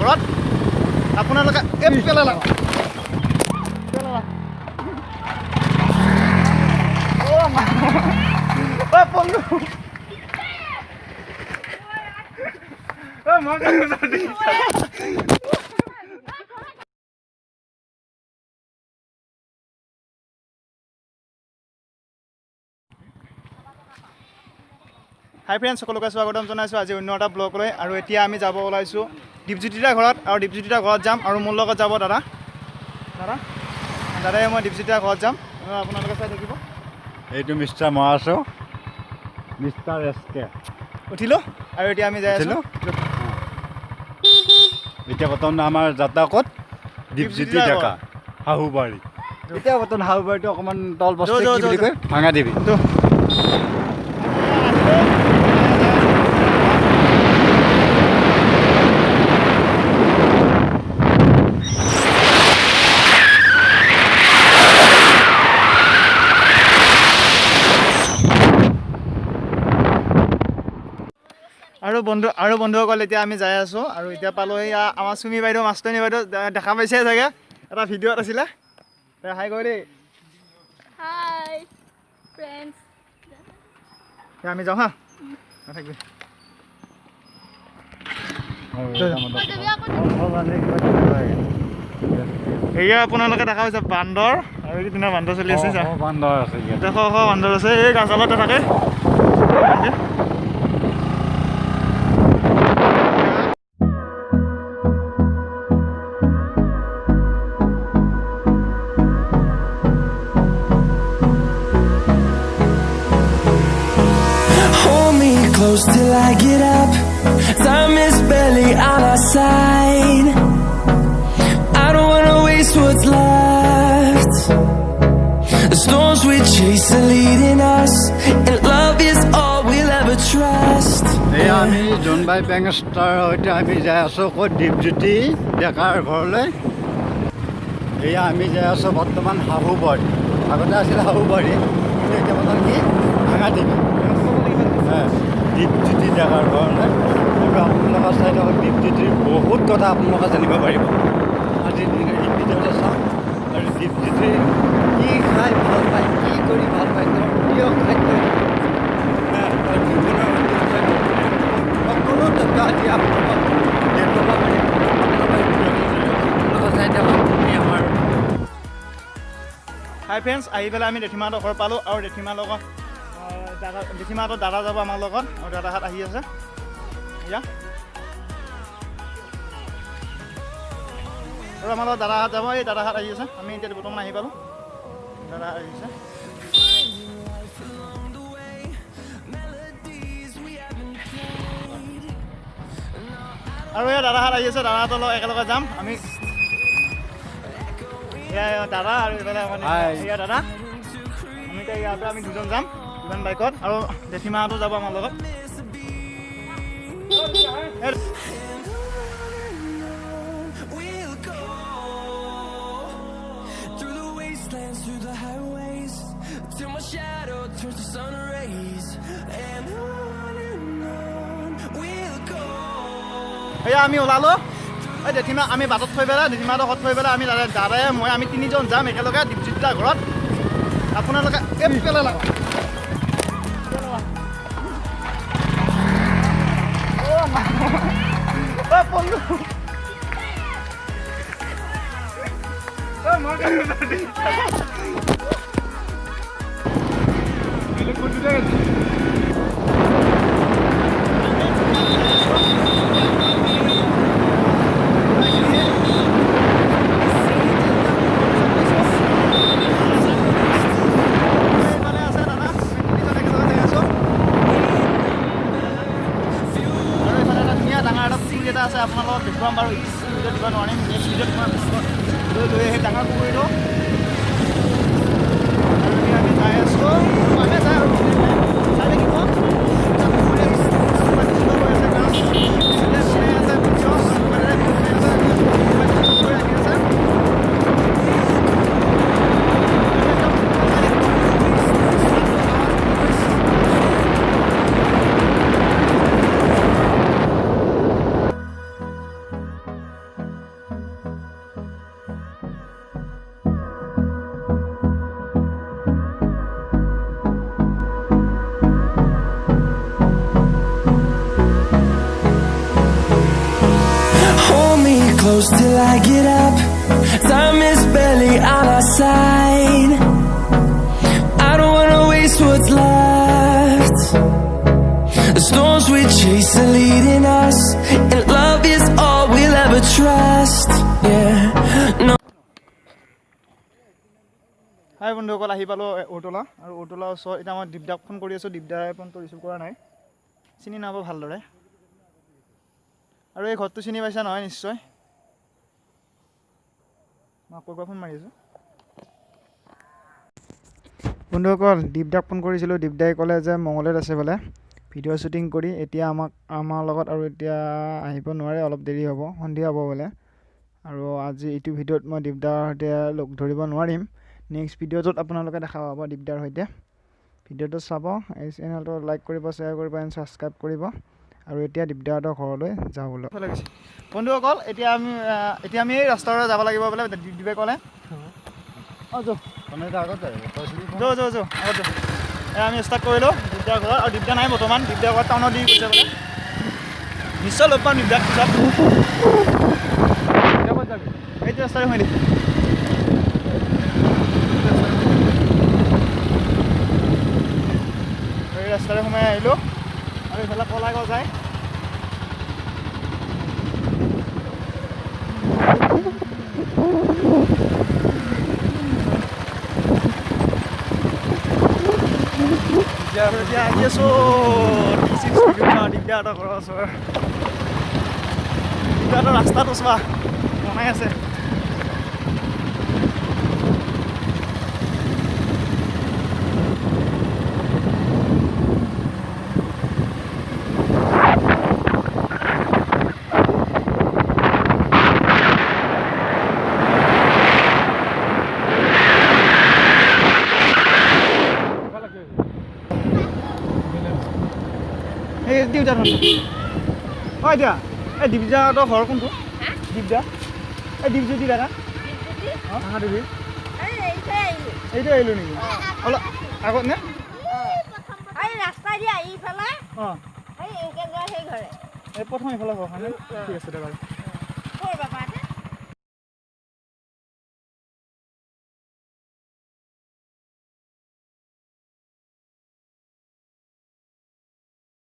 ঘৰত আপোনালোকে পেলালা হাই ফ্ৰেণ্ডছ, সকলোকে স্বাগতম জনাইছোঁ আজি অন্য এটা ব্লগলৈ। আৰু এতিয়া আমি যাব ওলাইছোঁ দীপজ্যোতিৰ ঘৰত, আৰু দীপজ্যোতিৰ ঘৰত যাম আৰু মোৰ লগত যাব দাদাই মই দীপজ্যোতিৰ ঘৰত যাম। আপোনালোকে চাই থাকিব। এইটো মিষ্টাৰ মহাৰাষ্ট্ৰ, মিষ্টাৰ এছকে উঠিলোঁ আৰু এতিয়া আমি যাই আছিলোঁ। এতিয়া বৰ্তমান আমাৰ যাত্ৰা ক'ত? দীপজ্যোতি ডেকা শাহুবাৰী। এতিয়া বৰ্তমান শাহুবাৰীটো অকণমান তল বস্তু কি বুলি কয়, ভাঙা দেৱী। আৰু বন্ধুসকল, এতিয়া আমি যাই আছোঁ আৰু এতিয়া পালোঁ এয়া আমাৰ চুমি বাইদেউ, মাষ্টৰণী বাইদেউ দেখা পাইছে চাগে, এটা ভিডিঅ'ত আছিলে। হাই কৈ দেই। হাই ফ্ৰেণ্ডছ, আমি যাওঁ হা, নাথাকিবি। এয়া আপোনালোকে দেখা পাইছে বান্দৰ, আৰু এই দিনা বান্দৰ চলি আছে। বান্দৰ আছে, বান্দৰ আছে, এই গাছালতে থাকে। Close till I get up, time is barely on our side. I don't wanna waste what's left. The storms we chase are leading us, and love is all we'll ever trust. এয়া আমি জোনবাই বেংষ্টাৰ সৈতে আমি যাই আছোঁ ক'ত? দীপজ্যোতি ডেকাৰ ঘৰলৈ। এয়া আমি যাই আছোঁ বৰ্তমান শাহুবাৰী। আগতে আছিল শাহুবাৰী, কিন্তু এতিয়া বৰ্তমান কি ভাঙা দেৱী। দীপজ্যোতি ডেকাৰ ঘৰলৈ। আৰু আপোনালোকৰ চাই থাকক, দীপজ্যোতিৰ বহুত কথা আপোনালোকে জানিব পাৰিব। আজিৰ দিনৰ এই ভিডিঅ'টো চাওক। আৰু দীপজ্যোতি কি খাই ভাল পায়, কি কৰি ভাল পায়, তেওঁৰ প্ৰিয় খাদ্য, তাৰ জীৱনৰ সকলো তথ্য আজি আপোনালোকক দেখুৱাব পাৰিম। আপোনালোকে চাই থাকক আমাৰ। হাই ফ্ৰেণ্ডছ, আহি পেলাই আমি জেঠীমাহঁতৰ ঘৰ পালোঁ, আৰু জেঠীমাহঁতৰ দাদা যাব আমাৰ লগত, আৰু দাদাহঁত আহি আছে। এয়া আৰু আমাৰ লগত দাদাহঁত যাব, এই দাদাহঁত আহি আছে। আমি এতিয়া বৰ্তমান আহি পালোঁ, দাদা আহিছে। আৰু এই দাদাহঁত আহি আছে, দাদাহঁতৰ লগত একেলগে যাম আমি। এয়া দাদা, আৰু এইফালে এয়া দাদা। আমি এতিয়া ইয়াৰ পৰা আমি দুজন যাম, দুজন বাইকত, আৰু জেঠীমাহঁতো যাব আমাৰ লগত। এয়া আমি ওলালোঁ। এই জেঠীমা আমি বাটত থৈ পেলাই, জেঠীমাহঁতৰ ঘৰত থৈ পেলাই আমি দাদাই মই আমি তিনিজন যাম একেলগে দীপজ্যোতিৰ ঘৰত। আপোনালোকে পেলালা আছে আপোনালোকক দেখুৱাম বাৰু। ভিডিঅ' দিব নোৱাৰিম, নেক্সট ভিডিঅ'ত লৈ আহি ডাঙৰ পুখুৰীটো আমি যাই আছোঁ। মানে যাই আৰু চাই থাকিব। close till I get up. Time is barely on our side. I don't wanna waste what's left. The storms we chase are leading us, and love is all we'll ever trust. Yeah, no. হাই বন্ধুসকল, আহি পালোঁ উৰতলা আৰু উৰতলাৰ ওচৰত এতিয়া মই দীপদাক phone কৰি আছোঁ। দীপদাই ফোনটো ৰিচিভ কৰা নাই, চিনি নাপাব ভালদৰে। আৰু এই ঘৰটো চিনি পাইছা নহয় নিশ্চয়? মই আকৌ এবাৰ ফোন মাৰি আছোঁ। বন্ধুসকল, দীপদাক ফোন কৰিছিলোঁ। দীপদাই ক'লে যে মঙলদৈত আছে বোলে ভিডিঅ' শ্বুটিং কৰি। এতিয়া আমাৰ লগত আৰু এতিয়া আহিব নোৱাৰে, অলপ দেৰি হ'ব, সন্ধিয়া হ'ব বোলে। আৰু আজি এইটো ভিডিঅ'ত মই দীপদাৰ সৈতে লগ ধৰিব নোৱাৰিম। নেক্সট ভিডিঅ'টোত আপোনালোকে দেখা পাব দীপদাৰ সৈতে। ভিডিঅ'টো চাব, এই চেনেলটো লাইক কৰিব, শ্বেয়াৰ কৰিব এণ্ড ছাবস্ক্ৰাইব কৰিব। আৰু এতিয়া দীপদাহঁতৰ ঘৰলৈ যাবলৈ লাগিছে। বন্ধুসকল, এতিয়া আমি এই ৰাস্তাৰে যাব লাগিব বোলে দীপে ক'লে। আমি ষ্টাৰ্ট কৰিলোঁ দীপদাৰ ঘৰত। আৰু দীপদা নাই বৰ্তমান, দীপদাৰ ঘৰত টাউনত দি গৈছে বোলে। নিশ্চয় লগ পাম দীপদাক পিছত। এইটো ৰাস্তাৰে সোমাই দিম। এই ৰাস্তাৰে সোমাই আহিলোঁ আৰু এইফালে কলাগাঁও যায়। এতিয়া আহি আছোঁ দীপদাহঁতৰ ঘৰৰ ওচৰৰ। দীপদাহঁতৰ ৰাস্তাটো চোৱা বনাই আছে। এই দীপদা হয় দিয়া। এই দীপদাহঁতৰ ঘৰ কোনটো? দীপদা এই দীপজ্যোতি দাদা দেৱী এইটো আহিলোঁ নেকি? অলপ আগত নে? ৰাস্তা দি আহি পেলাই অঁ সেই ঘৰে এই প্ৰথম এইফালে ঘৰখন। ঠিক আছে দে বাৰু।